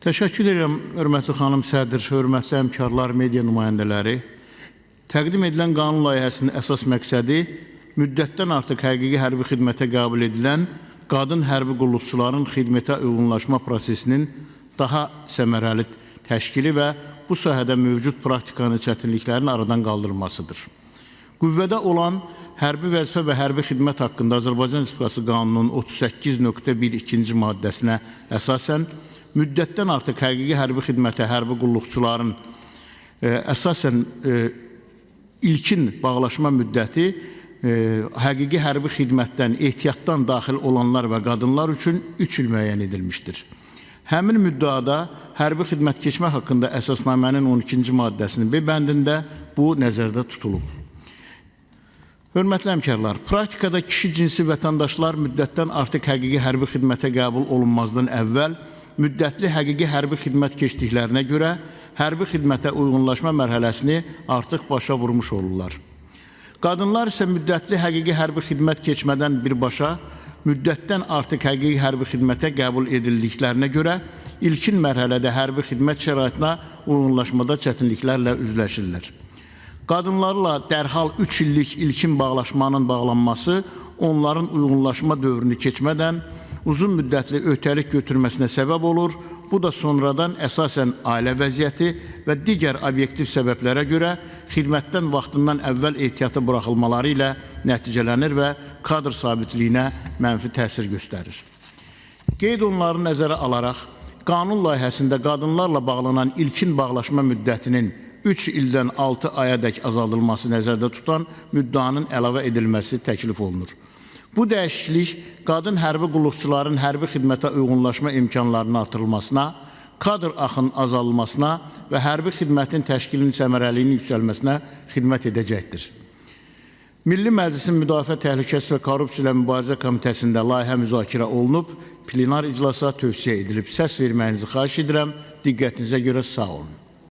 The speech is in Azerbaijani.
Təşəkkür edirəm, hörmətli xanım sədr, hörmətli həmkarlar, media nümayəndələri. Təqdim edilən qanun layihəsinin əsas məqsədi müddətdən artıq həqiqi hərbi xidmətə qəbul edilən qadın hərbi qulluqçuların xidmətə uyğunlaşma prosesinin daha səmərəli təşkili və bu sahədə mövcud praktikanın çətinliklərini aradan qaldırılmasıdır. Qüvvədə olan hərbi vəzifə və hərbi xidmət haqqında Azərbaycan Respublikası qanununun 38.1.2-ci maddəsinə əsasən müddətdən artıq həqiqi hərbi xidmətə hərbi qulluqçuların əsasən ilkin bağlaşma müddəti həqiqi hərbi xidmətdən ehtiyatdan daxil olanlar və qadınlar üçün 3 il müəyyən edilmişdir. Həmin müddəada hərbi xidmət keçmək haqqında əsasnamənin 12-ci maddəsinin B bəndində bu nəzərdə tutulub. Hörmətli həmkarlar, praktikada kişi cinsi vətəndaşlar müddətdən artıq həqiqi hərbi xidmətə qəbul olunmazdan əvvəl müddətli həqiqi hərbi xidmət keçdiklərinə görə hərbi xidmətə uyğunlaşma mərhələsini artıq başa vurmuş olurlar. Qadınlar isə müddətli həqiqi hərbi xidmət keçmədən birbaşa müddətdən artıq həqiqi hərbi xidmətə qəbul edildiklərinə görə ilkin mərhələdə hərbi xidmət şəraitinə uyğunlaşmada çətinliklərlə üzləşirlər. Qadınlarla dərhal 3 illik ilkin bağlaşmanın bağlanması onların uyğunlaşma dövrünü keçmədən uzun müddətli öhdəlik götürməsinə səbəb olur. Bu da sonradan əsasən ailə vəziyyəti və digər obyektiv səbəblərə görə xidmətdən vaxtından əvvəl ehtiyata buraxılmaları ilə nəticələnir və kadr sabitliyinə mənfi təsir göstərir. Qeyd onları nəzərə alaraq, qanun layihəsində qadınlarla bağlanan ilkin bağlaşma müddətinin 3 ildən 6 ayadək azaldılması nəzərdə tutan müddaanın əlavə edilməsi təklif olunur. Bu dəyişiklik qadın hərbi qulluqçuların hərbi xidmətə uyğunlaşma imkanlarının artırılmasına, kadr axının azalılmasına və hərbi xidmətin təşkilinin səmərəliyinin yüksəlməsinə xidmət edəcəkdir. Milli Məclisin Müdafiə Təhlükəsi və Korrupsiya ilə Mübarizə Komitəsində layihə müzakirə olunub, plenar iclasa tövsiyə edilib. Səs verməyinizi xahiş edirəm. Diqqətinizə görə sağ olun.